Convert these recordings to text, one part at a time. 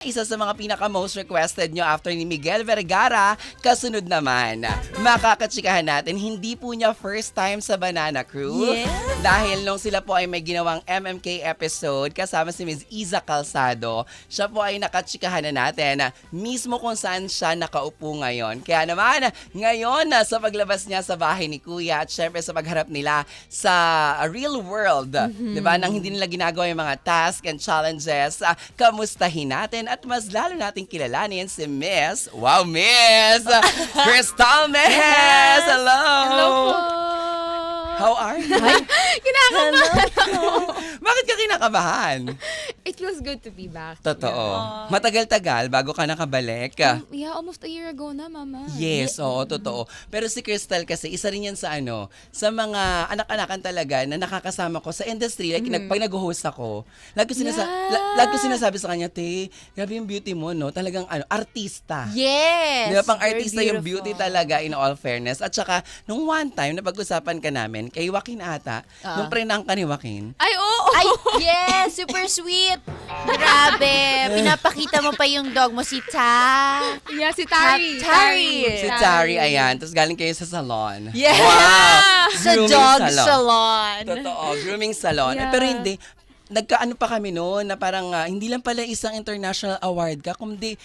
Isa sa mga pinaka-most requested nyo after ni Miguel Vergara, kasunod naman, makakatsikahan natin, hindi po niya first time sa Banana Crew. Yes. Dahil nung sila po ay may ginawang MMK episode kasama si Ms. Iza Calzado, siya po ay nakatsikahan na natin mismo kung saan siya nakaupo ngayon. Kaya naman, ngayon sa paglabas niya sa bahay ni Kuya at syempre sa pagharap nila sa real world, diba, nang hindi nila ginagawa yung mga tasks and challenges, kamustahin natin at mas lalo nating kilalanin si Miss, Crystal Mejes! Hello! Hello po! How are you? Kinakabahan ako. Bakit ka kinakabahan? It feels good to be back. Totoo. Matagal-tagal bago ka nakabalik. Yeah, almost a year ago na, Mama. Yes, oo, totoo. Pero si Crystal kasi, isa rin yan sa sa mga anak-anakan talaga na nakakasama ko sa industry. Like, pag nag-host ako, lagi ko sinasabi sa kanya, te, grabe yung beauty mo, no? Talagang, artista. Yes! Di ba, pang Very artista yung beautiful. beauty talaga, in all fairness. At saka, nung one time, na pag-usapan ka namin, kay Joaquin ata, nung prenang ka ni Joaquin, Ay, oo! Ay, yes! Super sweet! Grabe! Pinapakita mo pa yung dog mo, si Yeah, si Tari. Tari. si Tari, ayan. Tapos galing kayo sa salon. Yes! Wow! Sa Grooming dog salon. Totoo, grooming salon. Yeah. Pero hindi, nagkaano pa kami noon na parang hindi lang pala isang international award ka, kundi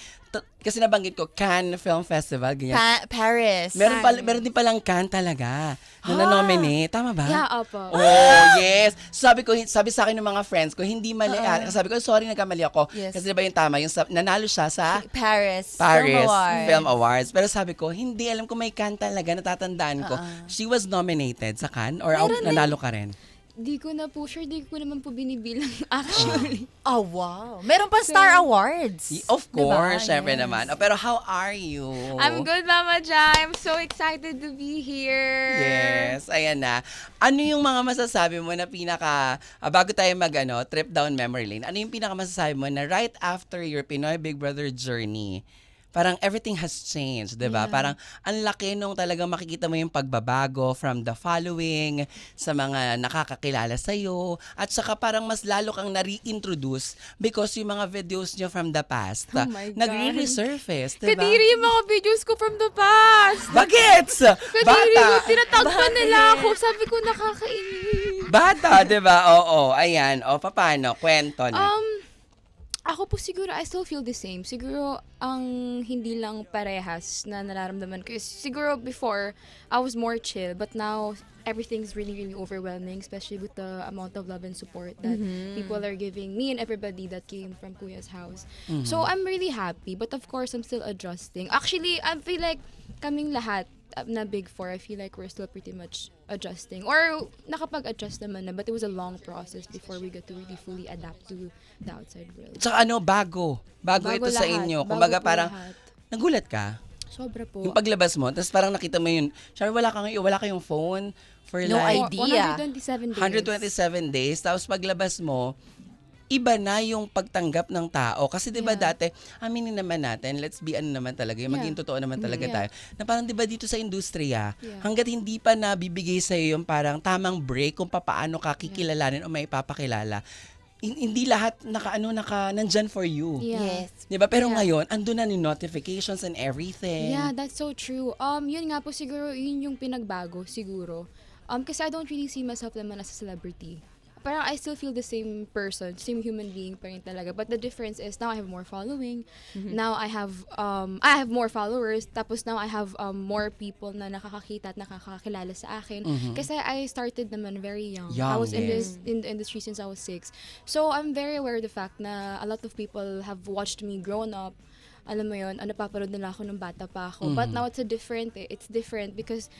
kasi nabanggit ko, Cannes Film Festival, ganyan. Paris. Meron din palang Cannes talaga na na-nominate. Tama ba? Yeah, opo. Oh, yes. Sabi sa akin ng mga friends ko, hindi mali. Sabi ko, sorry, nagkamali ako. Yes. Kasi diba yung tama, nanalo siya sa Paris. Paris Film Film Awards. Awards. Pero sabi ko, hindi, alam ko may Cannes talaga, natatandaan ko. She was nominated sa Cannes or nanalo ka rin? Di ko na po sure, di ko naman po binibilang actually. Oh, wow. Meron pa Star Awards. Of course, Diba? syempre Yes. naman. Oh, pero how are you? I'm good, Mama Ja. I'm so excited to be here. Yes, ayan na. Ano yung mga masasabi mo na bago tayo trip down memory lane, ano yung pinaka masasabi mo na right after your Pinoy Big Brother journey, parang everything has changed, di ba? Yeah. Parang ang laki nung talagang makikita mo yung pagbabago from the following, sa mga nakakakilala sa'yo, at saka parang mas lalo kang na-reintroduce because yung mga videos nyo from the past, Oh my God. nagre-resurface, di ba? Kadiri yung mga videos ko from the past. Bagets! Kadiri, Bata! tinatag pa nila ako. Sabi ko, nakakainis. Bata, di ba? Oo, ayan. O, paano? Kwento na. Ako po siguro, I still feel the same. Siguro, ang hindi lang parehas na nararamdaman ko is, siguro before, I was more chill, but now, everything's really, really overwhelming, especially with the amount of love and support that people are giving me and everybody that came from Kuya's house. So, I'm really happy, but of course, I'm still adjusting. Actually, I feel like kaming lahat na Big Four, I feel like we're still pretty much adjusting. Or nakapag-adjust naman na, but it was a long process before we got to really fully adapt to the outside world. Tsaka bago. Bago ito sa lahat. inyo. Bago Kumbaga po parang, lahat. nagulat ka? Sobra po. Yung paglabas mo, tapos parang nakita mo yun, Char, wala kayong phone for No like idea. 127 days. 127 days. Tapos paglabas mo, iba na yung pagtanggap ng tao. Kasi di ba Yeah. dati, aminin naman natin, let's be naman talaga, yung maging totoo naman talaga Yeah. tayo. Na parang di ba dito sa industriya, Yeah. hanggat hindi pa nabibigay sa'yo yung parang tamang break kung paano ka kikilalanin o may ipapakilala, hindi lahat nandyan for you. Yeah. Yes. Di ba? Pero Yeah. ngayon, andun na yung notifications and everything. Yeah, that's so true. Yun nga po siguro, yun yung pinagbago siguro. Kasi I don't really see myself naman as a celebrity. Parang I still feel the same person, same human being pa rin talaga. But the difference is now I have more following. Now I have more followers. Tapos now I have more people na nakakakita at nakakakilala sa akin. Kasi I started naman very young. I Young, was yes. in the industry since I was 6. So I'm very aware of the fact na a lot of people have watched me grown up. Alam mo yun, napaparod nila ako nung bata pa ako. But now it's different because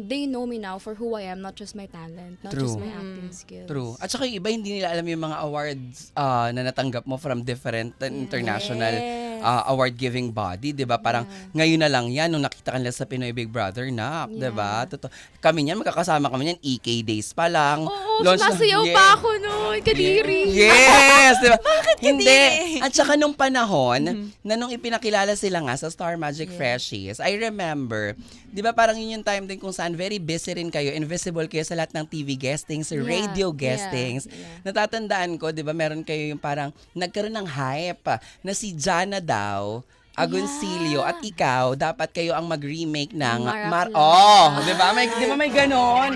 they know me now for who I am, not just my talent, not True. just my acting skills. True. At saka yung iba, hindi nila alam yung mga awards na natanggap mo from different international award-giving body, di ba? Parang ngayon na lang yan, nung nakita ka nila sa Pinoy Big Brother na, di ba? Totoo. Kami niyan, magkakasama kami niyan, EK days pa lang. Oo, Launch na- sumasayaw Yeah. pa ako noon. Bakit kadiri? Yes! Diba? Hindi. kadiri? At saka nung panahon, na nung ipinakilala sila nga sa Star Magic Freshies, I remember, di ba parang yun yung time din kung saan very busy rin kayo, invisible kayo sa lahat ng TV guestings, radio guestings. Natatandaan ko, di ba, meron kayo yung parang nagkaroon ng hype na si Jana daw, Agoncillo at ikaw, dapat kayo ang mag-remake ng di ba? Di ba may ganon?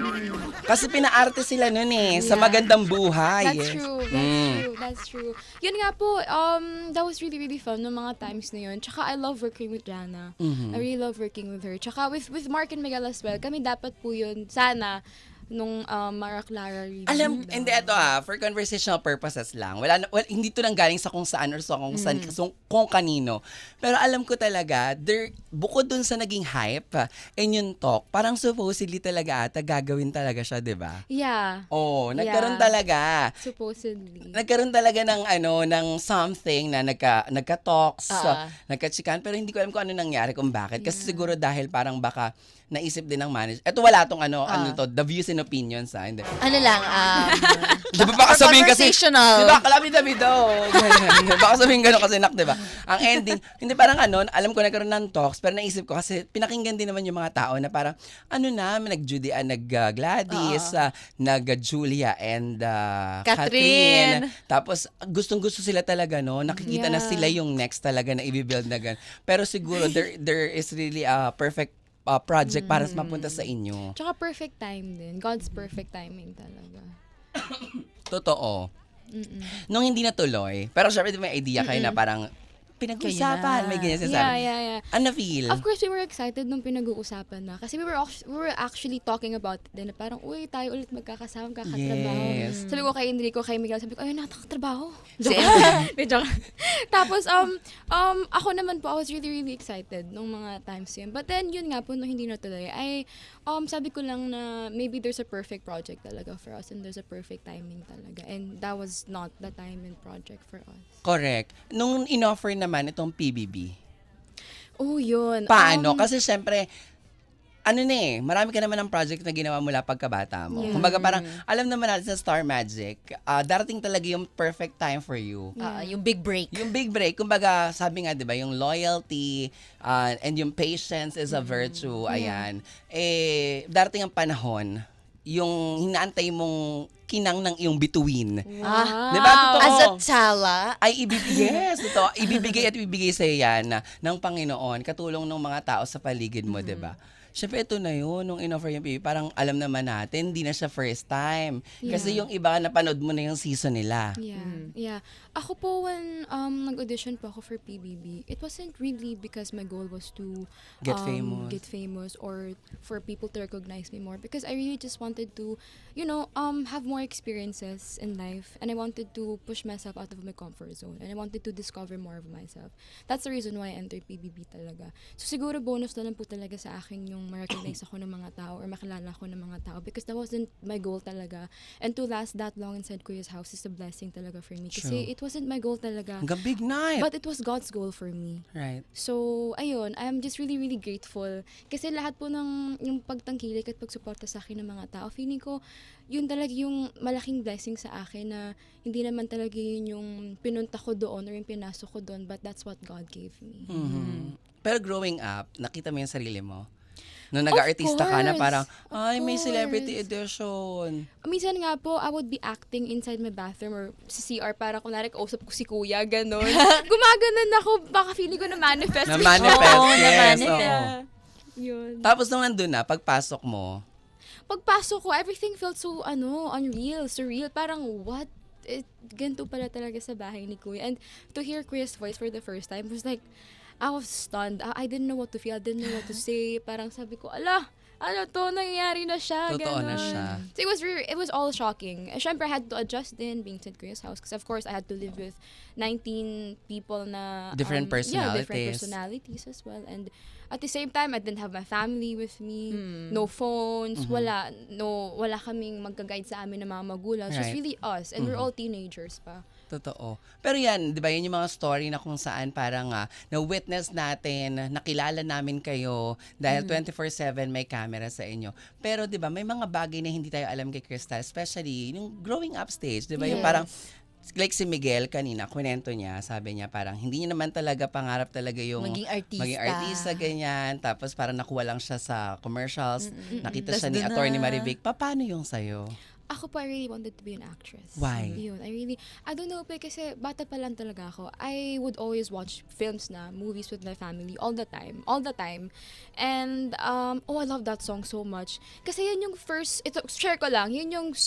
Kasi pinaarte sila nun sa Magandang Buhay. That's true. That's true. Yun nga po, that was really, really fun ng mga times na yun. Tsaka I love working with Jana. I really love working with her. Tsaka with Mark and Miguel as well. Kami dapat po yun, sana, nung Mara Clara remake. Hindi, ito for conversational purposes lang. Hindi to nang galing sa kung saan or sa kung saan, kung kanino. Pero alam ko talaga, bukod dun sa naging hype, and yung talk, parang supposedly talaga gagawin talaga siya, di ba? Yeah. Oo, nagkaroon talaga. Supposedly. Nagkaroon talaga ng something na nagka-talks, nagka-chikan, pero hindi ko alam kung ano nangyari, kung bakit. Kasi siguro dahil parang baka naisip din ng manager. Ito wala tong the views and opinions hindi. Ano lang, Di ba baka sabihin kasi, conversational. di ba kalabi-dabi daw. Baka sabihin gano'n kasi di ba? Ang ending, hindi parang alam ko nagkaroon ng talks, pero naisip ko kasi pinakinggan din naman yung mga tao na parang, nag-Judy, nag-Gladys, nag-Julia and Catherine. Tapos, gustong-gusto sila talaga, no? Nakikita na sila yung next talaga na i-build na gano'n. Pero siguro, there is really a perfect project para mapunta sa inyo. Tsaka perfect time din. God's perfect timing talaga. Totoo. Nung hindi natuloy, pero syempre may idea kayo na parang pinag-usapan, may ganyan sinasabi. Yeah. Ano feel? Of course, we were excited nung pinag-uusapan na. Kasi we were actually talking about it din. Na parang, uy, tayo ulit magkakasama, kakatrabaho. Yes. Sabi ko kay Enrico, kay Miguel, sabi ko, ayun, nakakatrabaho. Joke. Tapos, ako naman po, I was really, really excited nung mga times yun. But then, yun nga po, nung hindi natuloy, sabi ko lang na maybe there's a perfect project talaga for us and there's a perfect timing talaga. And that was not the time and project for us. Correct. Nung in-offer naman itong PBB, Oh, yun. paano? Kasi syempre, marami ka naman ng project na ginawa mula pagkabata mo. Yeah. Kumbaga parang, alam naman natin sa Star Magic, darating talaga yung perfect time for you. Yung big break. Yung big break, kumbaga, sabi nga, di ba, yung loyalty and yung patience is a virtue, ayan. Darating ang panahon, yung hinaantay mong kinang ng iyong bituin. Wow. Di ba? Totoo. As a tsala. Ay ibibigay at ibibigay sa yan ng Panginoon, katulong ng mga tao sa paligid mo, di ba? Siyempre, ito na yun, nung in-offer yung PBB, parang alam naman natin, hindi na siya first time. Kasi yung iba, napanood mo na yung season nila. Yeah. Ako po, when nag-audition po ako for PBB, it wasn't really because my goal was to Get famous or for people to recognize me more. Because I really just wanted to, have more experiences in life. And I wanted to push myself out of my comfort zone. And I wanted to discover more of myself. That's the reason why I entered PBB talaga. So siguro bonus na lang po talaga sa akin yung ma-recognize ako ng mga tao or makilala ako ng mga tao because that wasn't my goal talaga. And to last that long inside Kuya's house is a blessing talaga for me. Kasi it wasn't my goal talaga. Hanggang big night. But it was God's goal for me. Right. So, ayun, I'm just really, really grateful. Kasi lahat po ng yung pagtangkilik at pagsuporta sa akin ng mga tao, feeling ko, yun talaga yung malaking blessing sa akin na hindi naman talaga yun yung pinunta ko doon or yung pinasok ko doon, but that's what God gave me. Pero growing up, nakita mo yung sarili mo? Nung nag-artista ka na parang, may celebrity edition. Minsan nga po, I would be acting inside my bathroom or sa CR para kunwari kausap ko si kuya, gano'n. Gumaganon ako, baka feeling ko na-manifest. Na-manifest, Oo, yes. na-manifest. Oo. Yun. Tapos nung nandun na, pagpasok mo, Pagpasok ko, everything felt so, unreal, surreal. Parang, what? Ganito pala talaga sa bahay ni Kuya. And to hear Kuya's voice for the first time was like, I was stunned. I didn't know what to feel. I didn't know what to say. Parang sabi ko, ano to, nangyayari na siya. Totoo na ganon. siya. So it was all shocking. Siyempre, I had to adjust din being at Kuya's house because of course, I had to live with 19 people na... Different personalities. Yeah, different personalities as well. And at the same time, I didn't have my family with me. No phones. Wala kaming magka-guide sa amin ng mga magulang. So it's Right. really us. And we're all teenagers pa. Totoo. Pero yan, di ba, yun yung mga story na kung saan parang na-witness natin, nakilala namin kayo dahil 24/7 may camera sa inyo. Pero di ba, may mga bagay na hindi tayo alam kay Crystal, especially yung growing up stage, di ba, yung Yes. parang like si Miguel kanina, kwento niya, sabi niya parang hindi niya naman talaga pangarap talaga yung Maging artista. ganyan. Tapos parang nakuha lang siya sa commercials, nakita Tas siya ni dun Attorney na. Marivic. Paano yung sa'yo? Ako pa, I really wanted to be an actress. Why? Yun, I don't know, pero kasi bata pa lang talaga ako. I would always watch films movies with my family all the time. And, I love that song so much. Kasi yun yung share ko lang, yun yung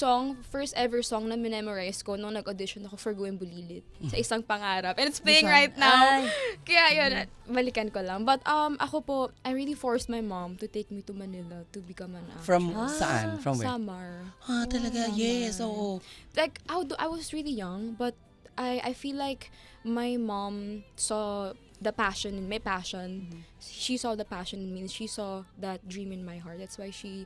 first ever song na minemorize ko nung nag-audition ako for Going Bulilit sa isang pangarap. And it's playing right now. Ay. Kaya yun, balikan ko lang. But ako po, I really forced my mom to take me to Manila to become an actress. From saan? From where? Samar. Talaga, yes, oo. Like I was really young, but I feel like my mom saw the passion in my passion. She saw the passion in me, and she saw that dream in my heart. That's why she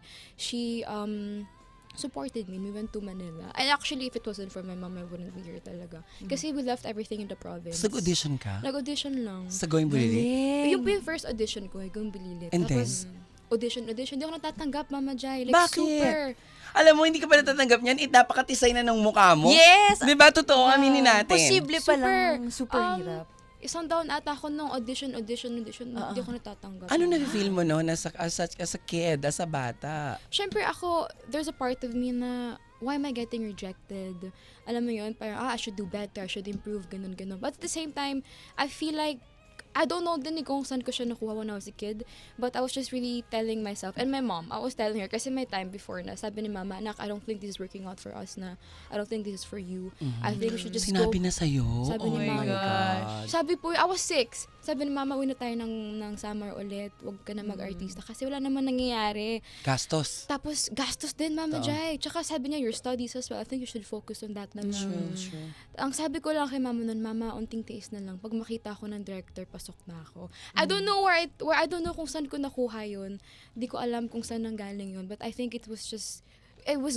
supported me. We went to Manila. And actually, if it wasn't for my mom, I wouldn't be here talaga. Kasi we left everything in the province. Nag-audition ka? Nag-audition lang. Sa Going Bulilit? Yung po yung first audition ko, yung Bililit. And Tapos, audition. Di ako natatanggap, Mama Jai. Like, Bakit? super. Alam mo, hindi ka pa natatanggap niyan. Napakatisay na ng mukha mo. Yes! Di ba? Totoo, aminin natin. Posible pa lang. Super hirap. Isang taon ata ako nung audition. Hindi ako natatanggap. Ano na-feel mo no, as a kid, as a bata? Siyempre ako, there's a part of me na, why am I getting rejected? Alam mo yun, parang, I should do better, I should improve, ganun. But at the same time, I feel like, I don't know din kung saan ko siya nakuha when I was a kid, but I was just really telling myself, and my mom, I was telling her, kasi may time before na, sabi ni Mama, anak, I don't think this is working out for us na, I don't think this is for you. I think we should just Sinabi go. na sa'yo? Sabi ni my Mama. God. Sabi po, I was 6. Sabi ni Mama, uwi na tayo ng summer ulit. Huwag ka na mag-artista kasi wala naman nangyayari. Gastos. Tapos, gastos din, Mama Jai. Tsaka sabi niya, your studies as well. I think you should focus on that naman. True. Ang sabi ko lang kay Mama nun, Mama, unting tiis na lang. Pag makita ako ng director, pasok na ako. I don't know where I don't know kung saan ko nakuha yun. Hindi ko alam kung saan nanggaling yun. But I think it was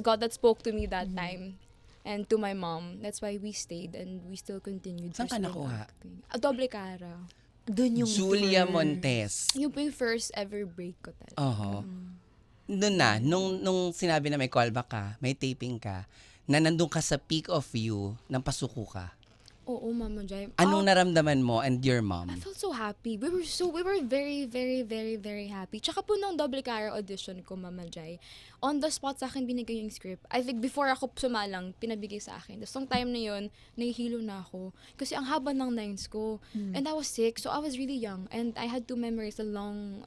God that spoke to me that time. And to my mom. That's why we stayed and we still continued. Saan ka pursuing nakuha? acting. Doble Cara. Doon yung Julia Montes. Yung po yung first ever break ko talaga. Oho. Doon na, nung sinabi na may callback ka, may taping ka, na nandun ka sa peak of you, nang pasuko ka. Oo, Mama Jai. Anong naramdaman mo and your mom? I felt so happy. We were very, very, very, very happy. Tsaka po nung Double Cara audition ko, Mama Jai, on the spot sa akin binigay yung script. I think before ako sumalang, pinabigay sa akin. Tapos nung time na yun, nahihilo na ako. Kasi ang haba ng lines ko. And I was sick, so I was really young. And I had to memorize the long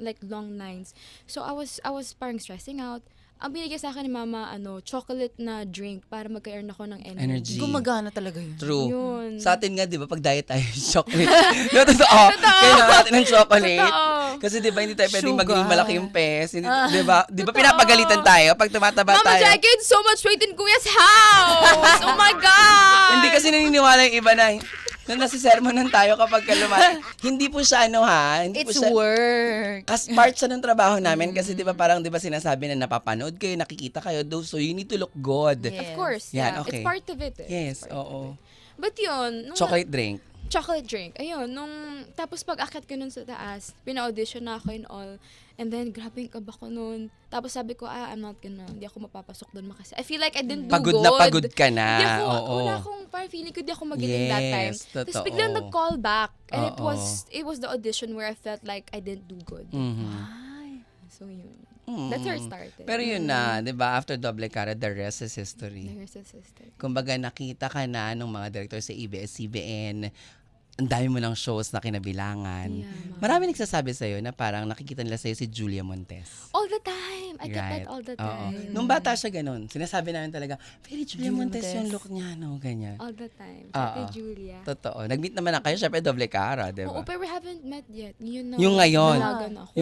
lines. So I was parang stressing out. Ang binigay sa akin ni Mama, chocolate na drink para magka-earn ako ng energy. Gumagana talaga yun. True. Yun. Sa atin nga, di ba, pag diet tayo, chocolate. No, totoo. Kaya natin ng chocolate. Totoo. Kasi di ba, hindi tayo pwedeng Sugar. maging malaki yung pes. Hindi, di ba, pinapagalitan tayo pag tumataba Mama tayo. Jai, I gained so much weight in Kuya's house! Oh my God! Hindi kasi naniniwala yung iba na nasisermonan tayo kapag lumaki. Hindi po siya hindi po It's siya, work. as part siya ng trabaho namin kasi di ba parang di ba sinasabi na napapanood kayo, nakikita kayo, so you need to look good. Yeah. Of course, Yan, yeah. okay. It's part of it. Yes, It's part of oo. it. But yun, Chocolate drink. chocolate drink. Ayun, tapos pag akyat ko nun sa taas, pina-audition na ako and all. And then, grabe yung kaba ko nun. Tapos sabi ko, hindi ako mapapasok doon kasi I feel like I didn't do Pagod good. na pagod ka na. Hindi ako, Oo. wala akong, parang feeling ko di ako magaling that time. Yes, Tapos totoo. biglang nag-call back. And it Oo. was the audition where I felt like I didn't do good. So yun. That's where it started. Pero yun na, di ba, after Doble Cara, the rest is history. There's a sister. Kumbaga, nakita ka na nung mga director sa ABS-CBN, ang dami mo ng shows na kinabilangan. Yeah, ma'am. Marami nagsasabi sa'yo na parang nakikita nila sa'yo si Julia Montes. All the time. I get that all the Oo. time. Nung bata siya ganun, sinasabi namin talaga, very Julia Montes Montes. yung look niya, no, ganyan. All the time. Oo. Ate Julia. Totoo. Nag-meet naman na kayo, syempre Doble Cara, di Oo, ba? pero we haven't met yet. Yun na. Yung ngayon. Nalagan ako.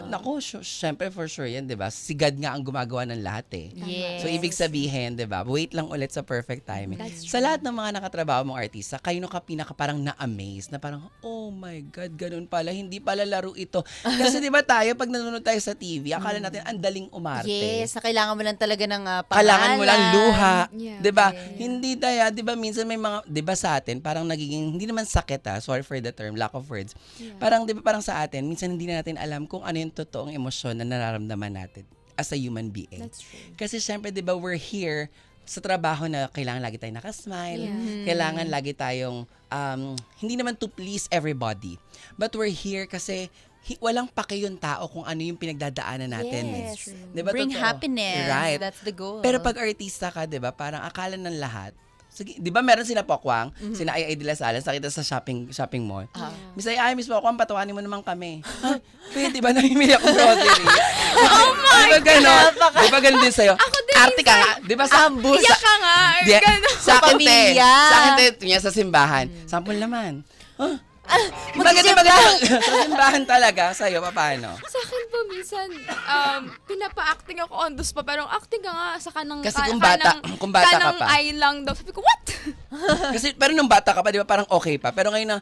Naku, syempre for sure yan, di ba? Si God nga ang gumagawa ng lahat eh. Yes. So, ibig sabihin, di ba, wait lang ulit sa perfect timing. That's Sa lahat ng mga nakatrabaho mong artista, kayo ka pinaka parang na-amaze amazed na parang, oh my God, ganun pala. Hindi pala laro ito. Kasi di ba tayo, pag nanonood tayo sa TV, akala natin ang daling umarte. Yes, na kailangan mo lang talaga ng pangalan. Kailangan mo lang luha. Yeah, 'Di ba? yeah. Hindi tayo, 'di ba minsan may mga 'di ba sa atin parang nagiging hindi naman sakit sorry for the term, lack of words. Yeah. Parang 'di ba parang sa atin minsan hindi na natin alam kung ano yung totoong emosyon na nararamdaman natin as a human being. That's true. Kasi syempre 'di ba we're here sa trabaho na kailangan lagi tayong nakasmile, Yeah. kailangan lagi tayong hindi naman to please everybody. But we're here kasi walang pake yung tao kung ano yung pinagdadaanan natin. Yes. Eh. 'Di ba, Bring totoo? happiness. Right. That's the goal. Pero pag artista ka, 'di ba, parang akala ng lahat. Sige, 'di ba meron sina Pokwang, sina Ay de la Salas, nakita sa shopping mall. Miss Ay, Miss Pokwang, patawanin mo naman kami. Ha? Pwede ba namimili akong grocery? Oh my God! Di ba ganun din sa'yo? Ako din Arte ka nga. Di ba sa... Iyak ka nga. Di, Ganun. sa akin, te. Pamilya. Sa akin, te. Tunya sa simbahan. Sampol naman. Huh? Maganda sa simbahan talaga. Sa'yo, paano? Sa akin po minsan, pinapa-acting ako on the spot. Parang acting ka nga sa kanang... Kasi kung bata ka pa. ay lang daw. Sabi ko, what? Kasi, pero nung bata ka pa, di ba, parang okay pa. Pero ngayon na,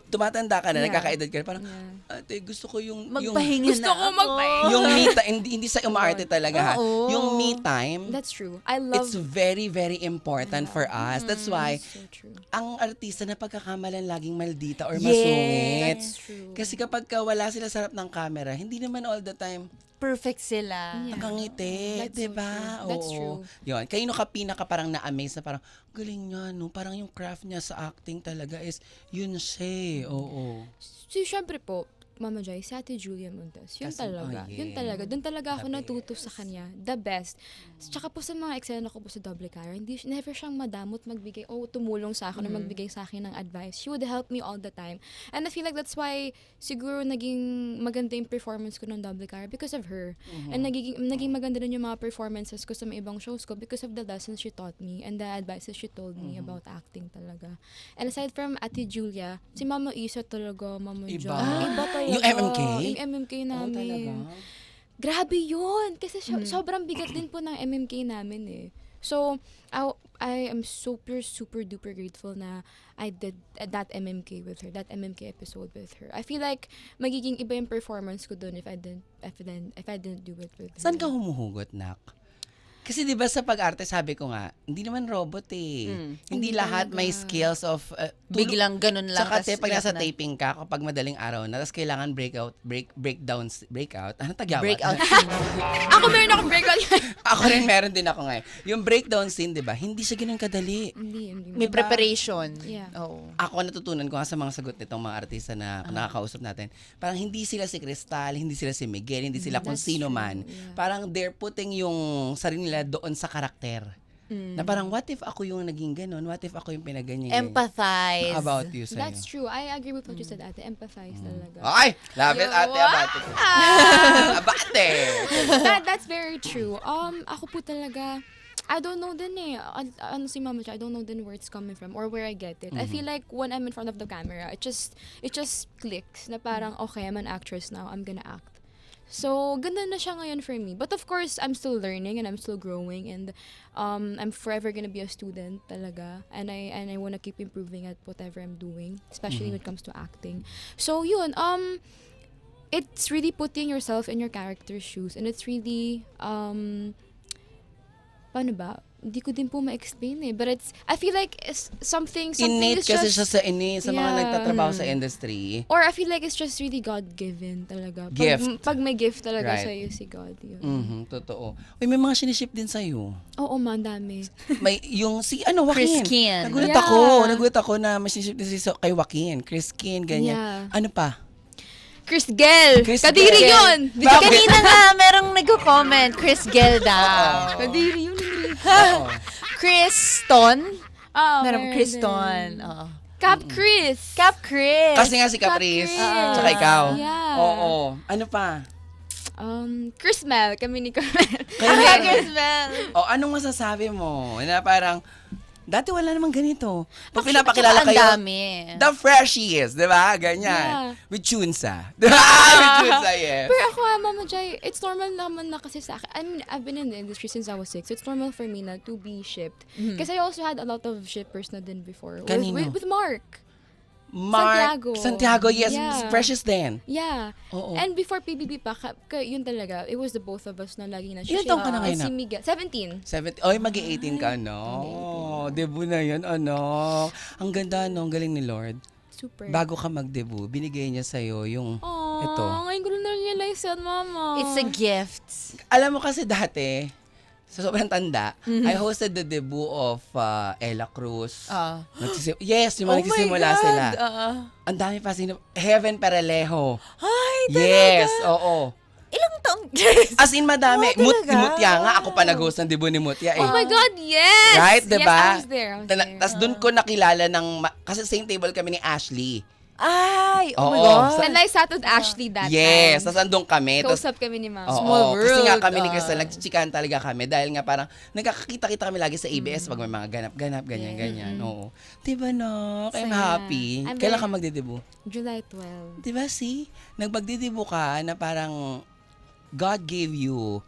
tumatanda ka na, Yeah. nagkakaedad ka na, parang, Yeah. ate, gusto ko yung magpahinga Gusto na ko ako. magpahinga. yung me time, hindi sa umaarte talaga ha. Oo. Yung me time, That's true. I love... it's very, very important for us. That's why, So true. ang artista na pagkakamalan laging maldita or Yes. masungit. That's true. Kasi kapag wala sila sa harap ng camera, hindi naman all the time Perfect sila. Yeah. nakangiti, That's so 'di ba? true. That's true. Yun. Kayo ka pinaka parang na-amaze na parang galing niya, no? Parang yung craft niya sa acting talaga is yun siya. Oo. So, syempre po, Mama Joy, si Ate Julia Montes, yun Kasi- talaga. oh, yeah. Yun talaga. Doon talaga ako The natuto sa kanya. The best. Tsaka po sa mga eksena ko po sa Double Cara, never siyang madamot magbigay o tumulong sa akin o magbigay sa akin ng advice. She would help me all the time. And I feel like that's why siguro naging maganda yung performance ko ng Double Cara because of her. And naging maganda rin yung mga performances ko sa mga ibang shows ko because of the lessons she taught me and the advices she told me about acting talaga. And aside from Ate Julia, si Mama Isa talaga, Mama Iba. Joy. Iba talaga. Yung MMK? Yung MMK Oo, namin. talaga. Grabe yun. Kasi sobrang bigat din po ng MMK namin eh. So, I am super, super duper grateful na I did that MMK with her, that MMK episode with her. I feel like magiging iba yung performance ko dun if I didn't do it with her. Saan ka humuhugot, Nak? Kasi 'di ba sa pag-arte sabi ko nga, hindi naman robot eh. Hindi Hindi lahat talaga. may skills of Biglang ganun lang. Saka tas pag nasa na- taping ka, kapag madaling araw na, tapos kailangan breakout, ano tagyawat? Breakout. Ako meron akong breakout. Ako rin meron din ako ngayon. Yung breakdown scene, di ba, hindi siya ganun kadali. Hindi. May preparation. Yeah. Oo. Ako natutunan ko nga sa mga sagot nitong mga artista na nakakausap natin, parang hindi sila si Crystal, hindi sila si Miguel, hindi sila kung That's sino true, man. yeah. Parang they're putting yung sarili nila doon sa karakter. Na parang, what if ako yung naging ganun? What if ako yung pinaganyan? Empathize. About you sa'yo. That's true. I agree with what you said, Ate. Empathize talaga. Ay! Love it, ate, Wow. abate. Abate! That's very true. Ako po talaga, I don't know din eh. Ano si Mama Cha, I don't know din where it's coming from or where I get it. I feel like when I'm in front of the camera, it just clicks na parang, okay, I'm an actress now, I'm gonna act. So, ganda na siya ngayon for me. But of course, I'm still learning and I'm still growing and I'm forever gonna be a student talaga. And I wanna keep improving at whatever I'm doing, especially when it comes to acting. So, yun, it's really putting yourself in your character's shoes and it's really paano ba? Hindi ko din po ma-explain eh. But I feel like something Innate is kasi just, siya sa sa mga Yeah. nagtatrabaho sa industry. or I feel like it's just really God-given talaga. Gift. Pag may gift talaga Right. sa'yo si God. Yun. Totoo. Uy, may mga siniship din sa'yo. Oo, man, dami. May, yung si, Joaquin. Chris Kin. Nagulat ako na may siniship din kay Joaquin. Chris Kin, ganyan. Yeah. Ano pa? Chris Gel! Chris Kadiri Gel. yun! Bakit? Kanina nga, merong nag-comment. Chris Gel daw. Kadiri yun. Oo. Kriston. Oh, Merong meron Kriston. din. Oo. Cap Chris! Cap Chris. Kasi nga si Caprice. Caprice. Tsaka ikaw. Yeah. Oo. Ano pa? Chris Mel, kami ni Carmel. Kaya, Chris Mel. anong masasabi mo? Na parang, dati wala namang ganito. Pag pinapakilala Ang kayo, dami. the freshies, di ba? Ganyan. Yeah. With Chunsa. Di ba? With Chunsa, yes. Pero ako, Mama Jai, it's normal naman na kasi sa akin. I mean, I've been in the industry since I was 6. So it's normal for me na to be shipped. Kasi I also had a lot of shippers na din before. Kanino? With Mark. Santiago, yes. Yeah. Precious din. Yeah. Oo. And before PBB pa, yun talaga, it was the both of us na laging Ilan taong ka na ngayon, Si Miguel, 17. 70. Oy, mag-18 ka, no? Debut na yun, ano? Ang ganda, no? Ang galing ni Lord. Super. Bago ka mag-debut, binigay niya sa'yo yung ito. Ngayon ko na realize yan, mama. It's a gift. Alam mo kasi dati, sa sobrang tanda, I hosted the debut of Ella Cruz. Yes, yung mga nagsisimula sila. Ang dami pa Heaven Perelejo. Ay, Yes, oo. Ilang taong? As in, madami. Oh, talaga? Mutya nga. Ako pa nag-host ng debut ni Mutya eh. Oh my God, yes! Right, diba? Yes, I was there. Tapos doon ko nakilala kasi same table kami ni Ashley. Ay, oh my Oo. God. And I sat with Ashley that Yes, time. tapos andun kami. Close up kami ni Mama. Oo, Small kasi nga world, kami ni Crystal, nagchichikahan talaga kami dahil nga parang nagkakakita-kita kami lagi sa ABS pag may mga ganap-ganap, ganyan-ganyan. Oo. Diba no? Kaya I'm Saya. happy. I'm Kailan very- ka magdedebut? July 12. Diba see? Nagmagdedebut ka na parang God gave you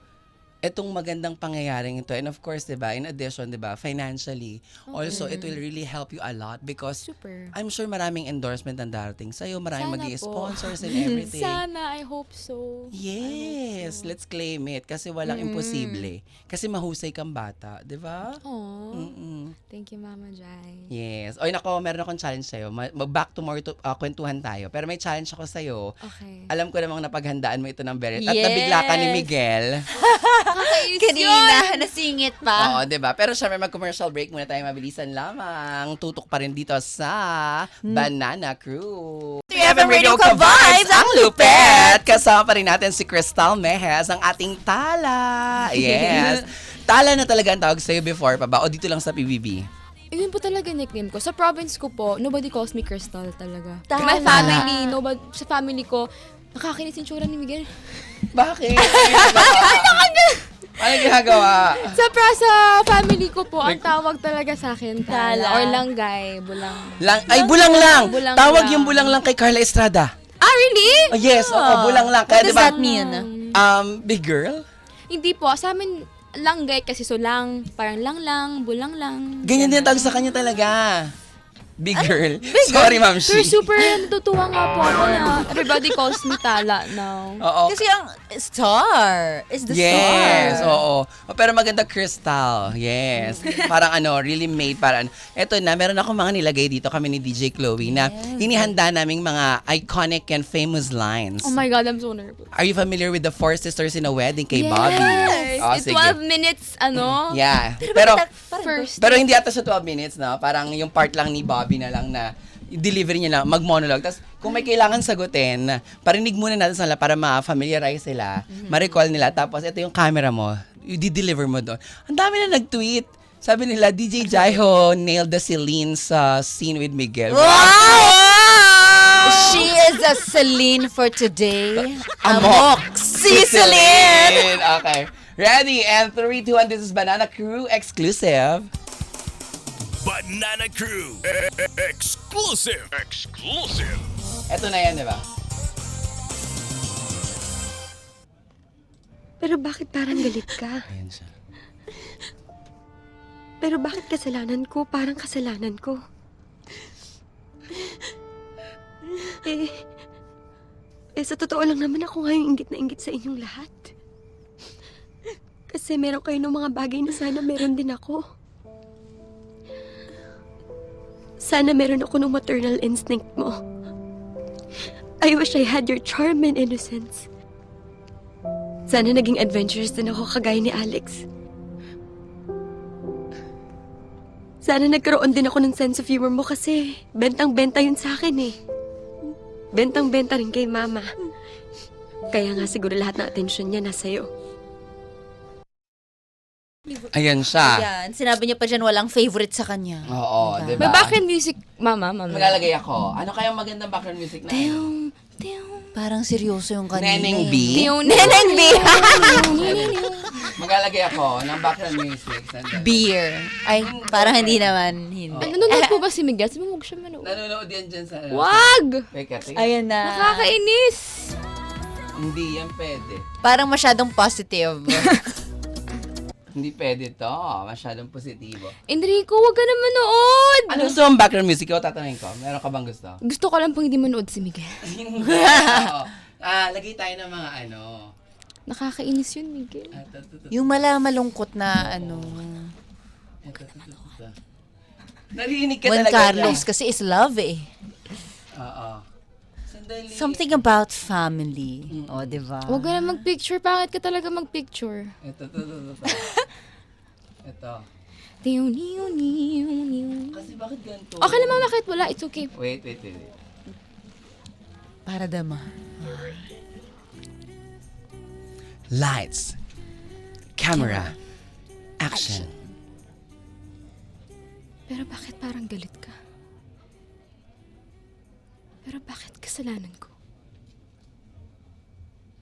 etong magandang pangyayaring ito. And of course, diba, in addition, diba, financially, also, it will really help you a lot because Super. I'm sure maraming endorsement ang darating sa'yo, maraming Sana magiging po. sponsors and everything. Sana, I hope so. Yes, let's claim it kasi walang imposible. Kasi mahusay kang bata, di ba? Aww. Mm-mm. Thank you, Mama Jai. Yes. Oy, nako, meron akong challenge sa'yo. Back to more to kwentuhan tayo. Pero may challenge ako sa'yo. Okay. Alam ko namang napaghandaan mo ito ng Beret. At Yes. nabigla ka ni Miguel. Kanina, nasingit pa. Oo, di ba? Pero syempre, mag-commercial break muna tayo. Mabilisan lamang. Tutok pa rin dito sa Banana Crew. 3FM Radio Ka-Vibes, ang lupet! Kasama pa rin natin si Crystal Mejes, ang ating tala. Yes. Tala na talaga ang tawag sa'yo before pa ba? O dito lang sa PBB? Yun po talaga nickname ko. Sa province ko po, nobody calls me Crystal talaga. Tala. My family, sa family ko, nakakainis yung tsura ni Miguel. Bakit? Ano ginagawa? Sa family ko po, ang tawag talaga sa akin, Tala. Tala. Or Langgay, Bulang. Bulang lang. Bulang Tawag lang. yung bulang lang kay Carla Estrada. Ah, really? Oh, yes, oo, bulang lang. Kaya What does diba, that mean? big girl? Hindi po. Sa amin, Langgay kasi so lang, parang lang, bulang lang. Ganyan din ang tawag sa kanya talaga. Big girl. Sorry, Ma'am Pero Shi. super natutuwa nga po ako na everybody calls me Tala now. Oo. Kasi ang star is the Yes, star. oo. Pero maganda crystal. Yes. Parang really made para Eto na, meron ako mga nilagay dito kami ni DJ Chloe na inihanda naming mga iconic and famous lines. Oh my God, I'm so nervous. Are you familiar with the Four Sisters in a Wedding kay Bobby? Yes! Oh, It's sige. 12 minutes, Yeah. Pero first. pero hindi ata siya 12 minutes, no? Parang yung part lang ni Bobby na lang na delivery niya lang, mag-monologue. Tapos, kung may kailangan sagutin, parinig muna natin sila para ma-familiarize sila, ma-recall nila. Tapos, ito yung camera mo, i-deliver mo doon. Ang dami na nag-tweet. Sabi nila, DJ Jaiho nailed the Celine's scene with Miguel. Wow! She is a Celine for today. Amok. Si Celine! Okay. Ready? And 3, 2, 1. This is Banana Crew exclusive. Banana Crew. Exclusive. Exclusive. Ito na yan, di ba? Pero bakit parang galit ka? Ayan siya. Pero bakit kasalanan ko parang kasalanan ko? Sa totoo lang naman ako nga yung inggit na inggit sa inyong lahat. Kasi meron kayo ng mga bagay na sana meron din ako. Sana meron ako ng maternal instinct mo. I wish I had your charm and innocence. Sana naging adventurous din ako kagaya ni Alex. Sana nagkaroon din ako ng sense of humor mo kasi bentang-benta yun sa akin eh. Bentang-benta rin kay Mama. Kaya nga siguro lahat ng atensyon niya nasa iyo. Ayan siya. Yan, sinabi niya pa dyan walang favorite sa kanya. Oo, di ba? May background music, Mama. Maglalagay ako. Ano kayang magandang background music na yun? Parang seryoso yung kanina. Neneng eh. B? Neneng B! Maglalagay ako ng background music. Sandali. Beer. Ay, parang hindi naman. Hindi. Nanonood po ba si Miguel? Sabi mo, huwag siya manood. Nanonood yan dyan sa... Wag! Teka, teka. Ayan na. Nakakainis! Hindi yan pwede. Parang masyadong positive. Hindi pwede to. Masyadong positibo. Enrico, wag ka na manood! Ano gusto mong background music? Ikaw tatanungin ko. Meron ka bang gusto? Gusto ko lang pong hindi manood si Miguel. Hindi. Oo. Lagay tayo ng mga ano. Nakakainis yun, Miguel. Yung malungkot na Narinig ka Juan talaga. Carlos kasi is love eh. Oo. Sandali. Something about family. O, diba? Wag ka na mag-picture. Pangit ka talaga mag-picture. Ito. Ito. Niu, niu, niu, niu. Kasi bakit ganito? Okay naman, bakit wala? It's okay. Wait. Para dama. Lights. Camera. Action. Pero bakit parang galit ka? Pero bakit kasalanan ko?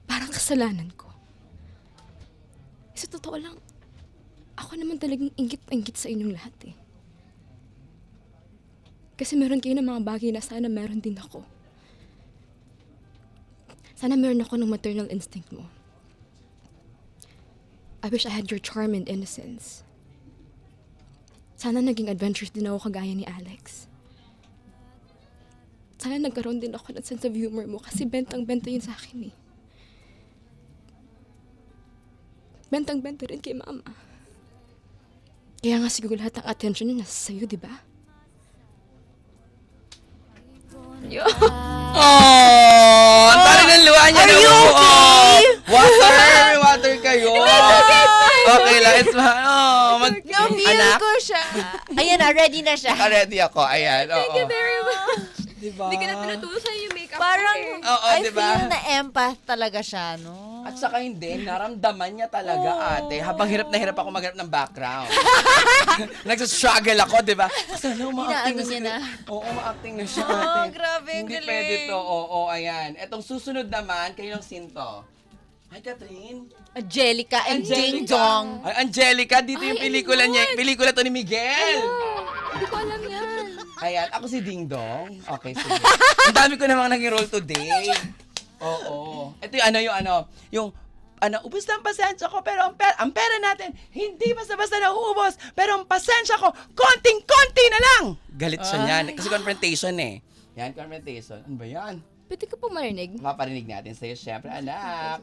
Parang kasalanan ko. Sa totoo lang, ako naman talagang inggit sa inyong lahat eh. Kasi meron kayo ng mga bagay na sana meron din ako. Sana meron ako ng maternal instinct mo. I wish I had your charm and innocence. Sana naging adventurous din ako kagaya ni Alex. Sana nagkaroon din ako ng sense of humor mo kasi bentang-benta yun sa akin eh. Bentang-benta rin kay Mama. Kaya nga siguro lahat ng attention niya nasa sa'yo, di ba? Oh! Ang tari ng luha niya. Are you okay? Water kayo. Okay lang. It's Na-feel ko siya. Ayan na, ready na siya. Ready ako. Ayan. Thank you very much. Diba? Hindi ka na pinatusan yung makeup Parang, ko eh. Oo, I diba? feel na empath talaga siya, no? At saka hindi, naramdaman niya talaga, ate. Habang hirap na hirap ako maghanap ng background. Nagsastruggle ako, di ba? Kasi ano, ma-acting Inaano niya na. Oo, ma-acting na siya, Oh, ate. grabe, ang Hindi galing. pwede to. Oo, ayan. Etong susunod naman, kayo ng sinto. Hi, Catherine. Angelica and Ding Angelica. Dong. Ay, Angelica, dito yung Ay, pelikula ano niya. yun? Pelikula to ni Miguel. Hindi ko alam yan. Ayan, ako si Ding Dong. Okay, sige. Ang dami ko namang naging role today. Oo. Ito yung ubos na ang pasensya ko, pero ang pera natin, hindi basta-basta nauubos, pero ang pasensya ko, konting-konti na lang. Galit siya niyan. Kasi confrontation eh. Yan, confrontation. Ano ba yan? Pwede ko po marinig? Maparinig natin sa'yo, syempre, anak.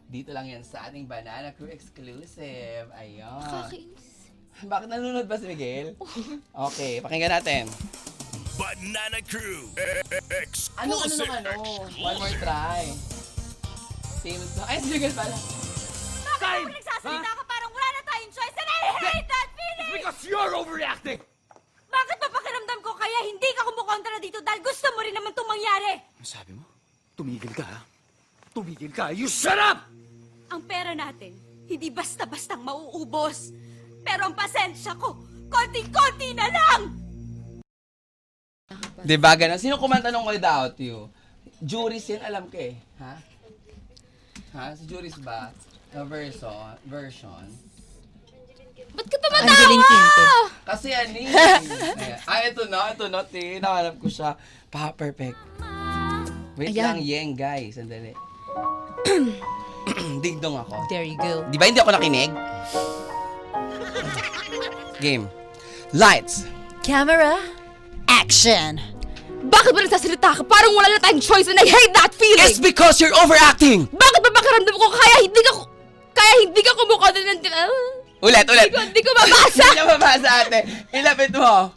Dito lang yan sa ating Banana Crew exclusive. Ayun. Nakakainis. Bakit nanonood ba si Miguel? Okay, pakinggan natin. Banana Crew. Ano? Exclusive. One more try. Famous song. Ay, si Miguel pala. Bakit nagsasalita ka parang wala na tayong choice and I hate that feeling! Because you're overreacting. Bakit pa pakiramdam ko kaya hindi ka kumukontra dito dahil gusto mo rin naman itong mangyari? Ano sabi mo? Tumigil ka, ha? Tumigil ka. You shut up! Ang pera natin, hindi basta-bastang mauubos. Pero ang pasensya ko, konting-konti na lang! Diba, ganun? Sino kumanta nung Without You? Juris yan, alam ko eh. Ha? Ha? Si Juris ba? Na version? Ba't ka tumatawa? Angeline Quinte. Kasi ano eh. Ayan. Ito na, te. Nahanap ko siya. Perfect. Wait Ayan. lang, Yeng, guys. Sandali. Dingdong ako. There you go. Di ba hindi ako nakinig? Game. Lights. Camera, action. Bakit ba nagsasalita ka? Parang wala na tayong choice and I hate that feeling! It's because you're overacting! Bakit ba pakiramdam ko kaya hindi ka kumukontra ng... Ulit. Hindi ko mabasa! Hindi niya mabasa, ate. Ilapit mo.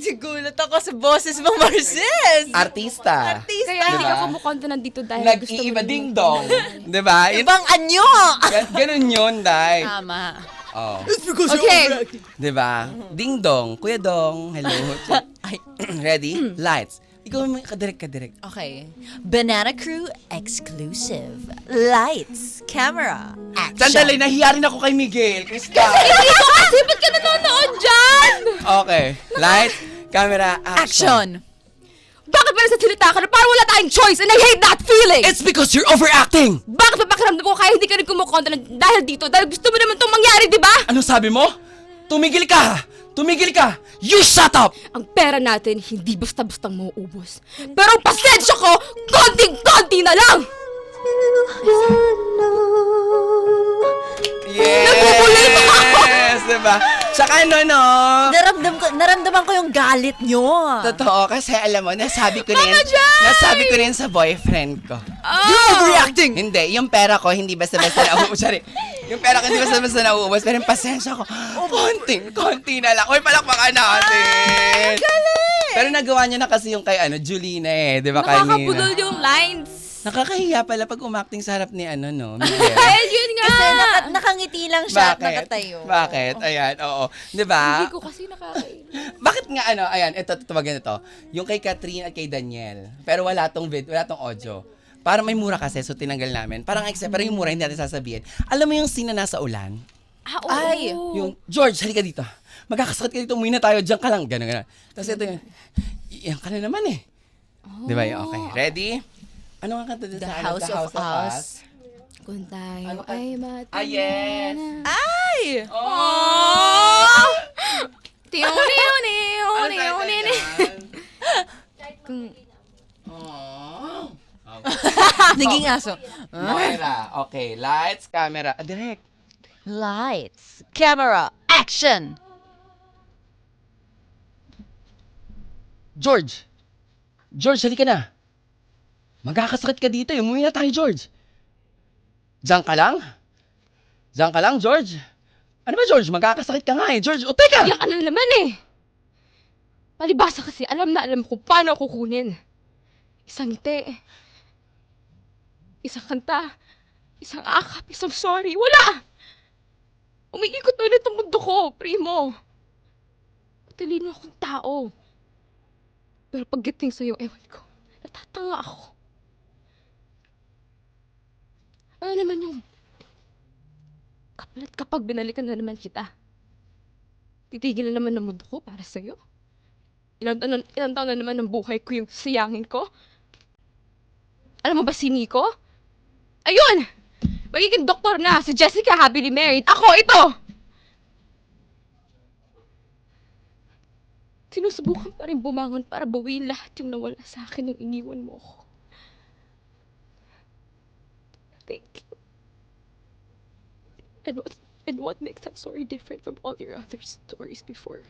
Sigulat ako sa boses mo, Marces. Artista. Kaya hindi Diba? ka kumukontra nandito dahil gusto mo... Nag-iiba ding-dong. Diba? Ibang anyo. Ganun yun, Day. Tama. Oh. Okay. Diba? Ding-dong. Kuya Dong. Hello. Ready? Lights. Ikaw may kadirek. Okay. Banana Crew exclusive. Lights, camera, action. Sandali, nahiya rin ako kay Miguel. Krista. Hindi ko kasi ba't ka nanonood dyan? Okay. Lights, camera, action. Action. Bakit ba nagsasalita ka na parang wala tayong choice and I hate that feeling? It's because you're overacting. Bakit ba pakiramdam ko kaya hindi ka rin kumukontra dahil dito? Dahil gusto mo naman itong mangyari, di ba? Ano sabi mo? Tumigil ka! You shut up! Ang pera natin hindi basta-bastang mauubos. Pero ang pasensya ko, konting-konti na lang! Yeah! Nagbubulit ako Tsaka no. Naramdaman ko yung galit nyo. Totoo, kasi alam mo, nasabi ko rin sa boyfriend ko. You're overreacting! Hindi, yung pera ko hindi basta-basta nauubos. Sorry. Yung pera ko hindi basta-basta nauubos, pero yung pasensya ko, konti na lang. Uy, palakpakan natin! Galing! Pero nagawa niya na kasi yung kay Julina eh, di ba kanina? Nakakabudol yung lines. Nakakahiya pala pag umacting sa harap ni Miguel. Ay, yun nga. Kasi nakangiti lang siya at nakatayo. Bakit? Ayan, oo. Di ba? Hindi ko kasi nakakailan. Bakit nga ayan, ito, tawagan ito. Yung kay Catherine at kay Daniel. Pero wala tong audio. Para may mura kasi, so tinanggal namin. Parang pero yung mura hindi natin sasabihin. Alam mo yung scene na nasa ulan? Oo. Ay, Yung, George, halika dito. Magkakasakit ka dito, umuwi na tayo, diyan ka lang. Ganun. Tapos ito yung, iyan ka na naman eh. Di ba yun? Okay, ready? Ano nga kanta dun The sa House of Us. Kung tayo Ano ka- ay matanda yes! na. Ay! Oh! Ano Tiyuni. Kung Oh. Naging aso. Moira. Okay, lights, camera. Direct. Lights, camera, action! George, halika na. Magkakasakit ka dito. Umuwi na tayo, George. Diyan ka lang, George? Ano ba, George? Magkakasakit ka nga eh. George, o teka! Iyak ka na naman eh. Palibasa kasi alam na alam ko paano kukunin. Isang ngiti. Isang kanta. Isang akap. Isang sorry. Wala! Umiikot ulit ang mundo ko, primo. Matalino akong tao. Pero pagdating sa'yo, ewan ko, natatanga ako. Ano naman yung kapalit kapag binalikan na naman kita? Titigil na naman ang mundo ko para sa'yo? Ilang taon na naman ng buhay ko yung sayangin ko? Alam mo ba si Nico? Ayun! Magiging doktor na! Si Jessica happily married! Ako, ito! Sinusubukan pa rin bumangon para bawiin lahat yung nawala sa akin nung iniwan mo ako. Thank you. And what makes that story different from all your other stories before?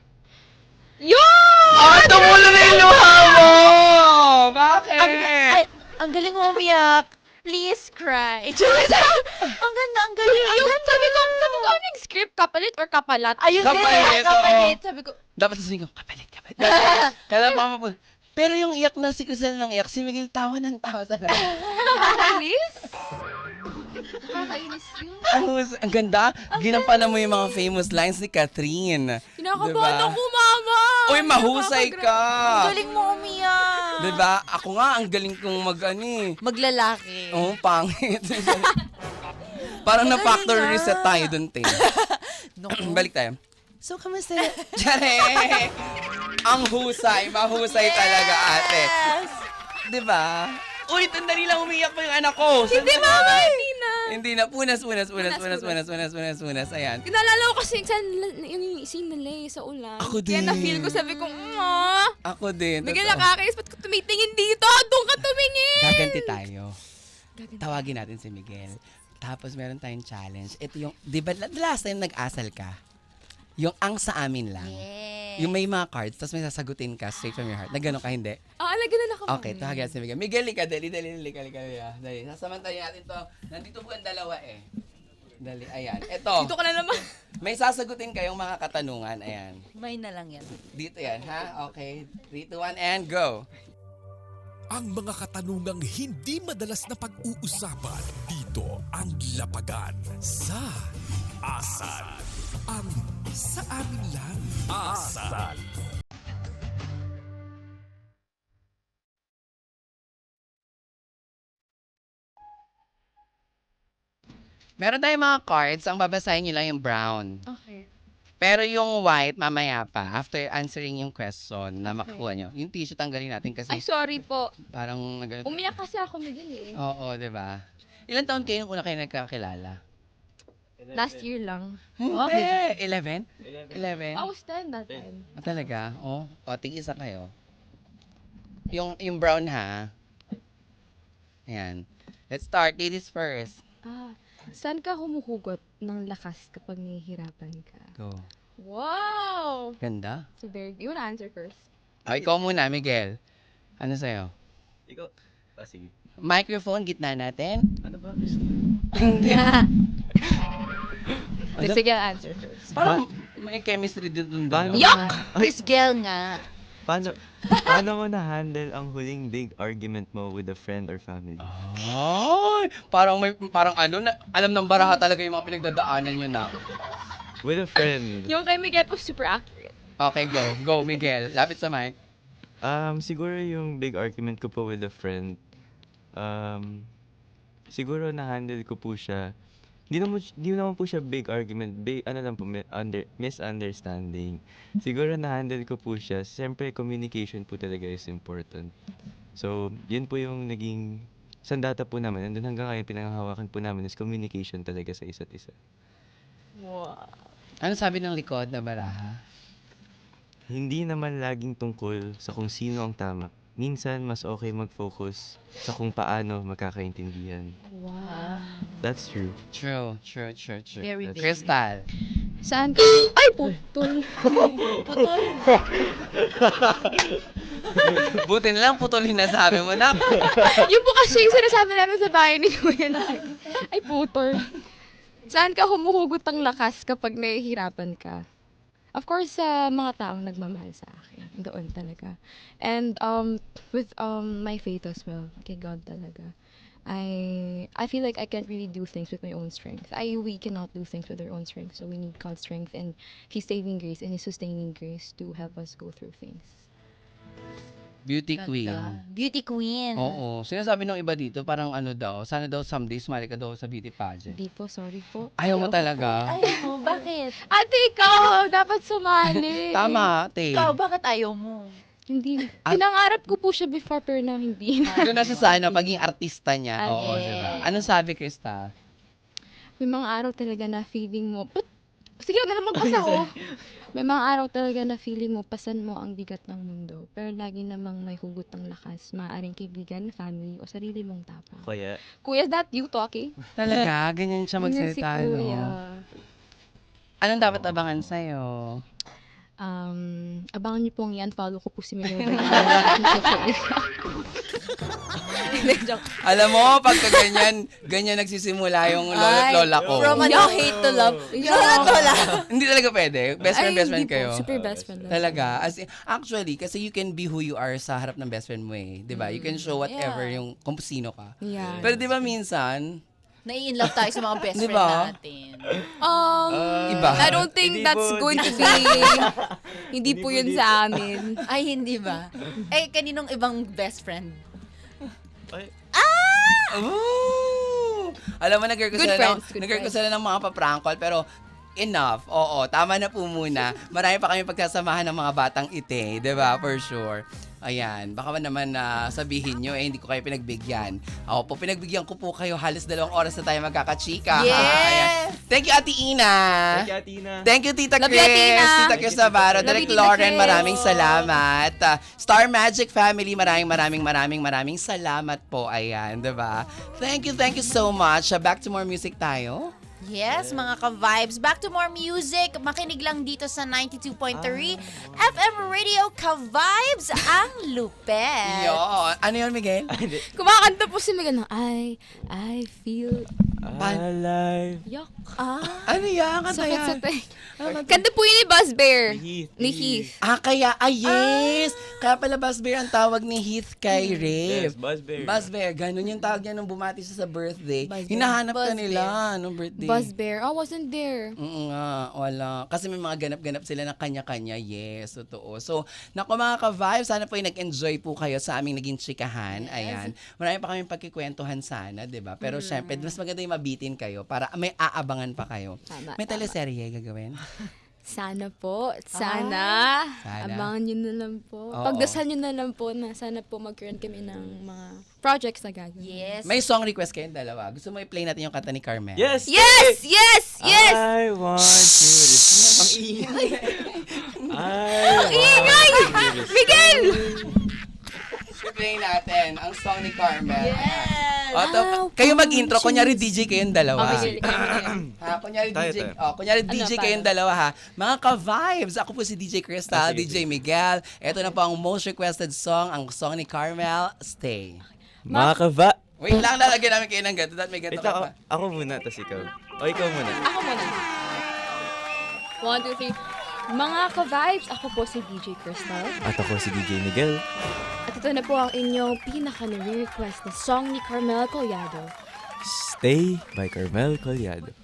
Ah, tumulo na yung luha mo! Bakit? Ay, ang galing mo umiyak. Please cry. Ang ganda, ang galing. Ang Yung ganda. sabi ko, ano yung script? Kapalit or kapalat? Ayun Kapalit, din. Kapalit. oo. Sabi ko, Dapat sasabihin ko, kapalit. Kaya pa po. Pero yung iyak na si Crisel ng iyak, si Miguel tawa ng tawa sa lahat. Nakakainis? Nakakainis yun. Ang ganda. Ginampanan mo yung mga famous lines ni Catherine. Kinakabahan ako, mama! Uy, mahusay ka! ang galing mo umiyak. Diba? Ako nga, ang galing kong Maglalaki. oh, pangit. Parang na-factory reset tayo dun, te. Balik tayo. So, kamusta na? Tiyare! Ang husay. Mahusay talaga, ate. Diba? Uy, tandali lang umiyak pa yung anak ko. Hindi, mama! Hindi na! Hindi na. Punas. Ayan. Naalala ko kasi yung scene nila sa ulan. Ako Kaya din. na-feel ko, sabi ko, Ako din. Bigyan totoo. nakakainis, ba't ko tumitingin dito? Doon ka tumingin! Gaganti tayo. Tawagin natin si Miguel. Tapos meron tayong challenge. Ito yung, di ba last time nag-asal ka? Yung ang sa amin lang. Yeah. Yung may mga cards, tapos may sasagutin ka straight from your heart. Na gano'n ka, hindi? Nagganan ako. Okay, tawagin natin si Miguel. Miguel, lika, dali. Dali, sasamantayan natin to. Nandito po ang dalawa eh. Dali, ayan. Ito, Dito ka na naman. may sasagutin kayong mga katanungan. Ayan. May na lang yan. Dito yan, ha? Okay. 3, 2, 1, and go. Ang mga katanungang hindi madalas na pag-uusapan dito ang lapagan sa Asal. Ang sa amin lang. Asal. Meron tayong mga cards. Ang babasahin nyo lang yung brown. Okay. Pero yung white, mamaya pa. After answering yung question na makukuha nyo. Yung tissue tanggalin natin kasi Ay, sorry po. parang Umiyak kasi ako, Miguel eh. Oo, di ba? Ilan taon kayo nung una kayo nagkakilala? Last year lang. Okay. 11? 11? I was 10 that time. Ah, talaga? Oh, tig-isa kayo. Yung brown ha. Ayan. Let's start. Ladies first. Saan ka humuhugot ng lakas kapag nahihirapan ka? Go. Wow! Ganda. So very, you wanna answer first? Ikaw muna, Miguel. Ano sa'yo? Ikaw, sige. Microphone, gitna natin. Ano ba? Sige, answer first. Parang may chemistry din dun. Paano, Chris Gel nga. paano mo na-handle ang huling big argument mo with a friend or family? Ay, parang ano, alam ng baraha talaga yung mga pinagdadaanan nyo na. With a friend. Yung kay Miguel po super accurate. Okay, go. Go, Miguel. Lapit sa mic. Siguro yung big argument ko po with a friend, siguro na-handle ko po siya. Hindi naman po siya big argument, ano lang po, misunderstanding. Siguro na-handle ko po siya. Siyempre, communication po talaga is important. So, yun po yung naging sandata po namin. And then hanggang ngayon, pinanghahawakan po namin is communication talaga sa isa't isa. Ano sabi ng likod na baraha? Hindi naman laging tungkol sa kung sino ang tama. Minsan, mas okay mag-focus sa kung paano magkakaintindihan. Wow. That's true. True. Very big. Crystal. Saan ka? Ay, putol. Buti na lang putol yung nasabi mo na. Yun po kasi yung sinasabi namin sa bahay ni Kuya lagi. Ay, putol. Saan ka humuhugot ang lakas kapag nahihirapan ka? Of course, sa mga taong nagmamahal sa akin. Doon talaga. And with my faith as well, kay God talaga. I feel like I can't really do things with my own strength. We cannot do things with our own strength. So we need God's strength and His saving grace and His sustaining grace to help us go through things. Beauty queen. Beauty queen. Oo. Sinasabi ng iba dito, parang ano daw, sana daw someday sumali ka daw sa beauty pageant. Hindi po, sorry po. Ayaw mo talaga? Ayaw mo, bakit? Ate, ikaw! Dapat sumali. Tama, te. Ikaw, bakit ayaw mo? Hindi. Pinangarap ko po siya before pero now hindi na. Doon na siya sa ano, pagiging artista niya. Ah, Oo, yes. diba? Anong sabi, Crystal? May mga araw talaga na feeling mo, sige na lang magbasa ko. May mga araw talaga na feeling mo, pasan mo ang bigat ng mundo. Pero lagi namang may hugot ng lakas. Maaaring kaibigan, family, o sarili mong tapang. Kaya, Kuya, that you talking? Talaga, ganyan siya Ganyan si magsalita, Kuya. no? Anong dapat abangan sa'yo? Abangan niyo pong yan. Follow ko po si Miguel. Alam mo, pagka ganyan nagsisimula yung lolo't lola ko. From hate to love. Hindi talaga pwede. Best friend kayo. Super best friend. Talaga. Actually, kasi you can be who you are sa harap ng best friend mo eh. Di ba? You can show whatever yung kung sino ka. Yeah. Pero di ba minsan, Nai-inlove tayo sa mga best friend Diba? natin. iba. I don't think Hindi that's po, going to hindi be, hindi po yun sa amin. Ay, hindi ba? Eh, kaninong ibang best friend? Ooh! Alam mo, nag-girl ko Good sila friends, good nag-girl ko friends. sila ng mga paprankol, pero enough. Oo, tama na po muna. Marami pa kami pagsasamahan ng mga batang ite, di ba? For sure. Ayan, baka naman sabihin nyo, hindi ko kayo pinagbigyan. Ako po, pinagbigyan ko po kayo. Halos 2 oras na tayo magkakachika. Yes! Ayan. Thank you, Ate Ina. Thank you, Atina. Thank you, Tita Love Chris. you, Tina. Tita Chris Navarro. Love you, Direct Tita Lauren, Chris. maraming salamat. Star Magic Family, maraming salamat po. Ayan, diba? Thank you so much. Back to more music tayo. Yes, mga ka-vibes. Back to more music. Makinig lang dito sa 92.3 FM Radio Ka-vibes ang Lupet. Yo, ano yun, Miguel? Kumakanta po si Miguel ng I feel Alive. yuck. Ano yan? Kanta Sakit sa yan. tayo. Kanta po yun ni Buzz Bear. Ni Ni Heath. Heath. Yes! Kaya pala Buzz Bear ang tawag ni Heath kay Rev. Yes, Buzz Bear. Buzz Bear, ganun yung tawag niya nung bumati siya sa birthday. Buzz Bear. Hinahanap ka Buzz nila nung birthday. Buzz Bear. I wasn't there. Nga, wala. Kasi may mga ganap-ganap sila ng kanya-kanya. Yes, totoo. So, naku mga ka-vibes, sana po ay nag-enjoy po kayo sa aming naging chikahan. Ayan. Marami pa kami pagkikwentuhan sana, di ba? Pero syempre, mas maganda yung mabitin kayo para may aabangan pa kayo. Tama, May teleserye gagawin? Sana po. Sana. Sana. Abangan nyo na lang po. Oo. Pagdasal nyo na lang po na sana po magkaroon kami ng mga projects na gagawin. Yes. May song request kayong dalawa. Gusto mo i-play natin yung kanta ni Carmen? Yes! Yes! Yes! Yes! I want you to... Ang ingay. Miguel! I-play natin ang song ni Carmen. Yes! Kayo mag-intro, kunyari DJ kayong dalawa. Okay, Kunyari Tayo, DJ, tayo. kunyari DJ Ano, kayong paano? dalawa ha. Mga ka-vibes, ako po si DJ Crystal, sige, DJ Miguel. Ito na po ang most requested song, ang song ni Carmel, Stay. Mga kava... Wait lang, lalagyan namin kayo ng ganito. That may ganito Ito, ka pa. ako muna, tas ikaw. O, ikaw muna. Ako muna. 1, 2, 3. Mga ka-vibes, ako po si DJ Crystal. At ako si DJ Miguel. At ito na po ang inyong pinaka-request na song ni Carmel Collado. Stay by Carmel Collado.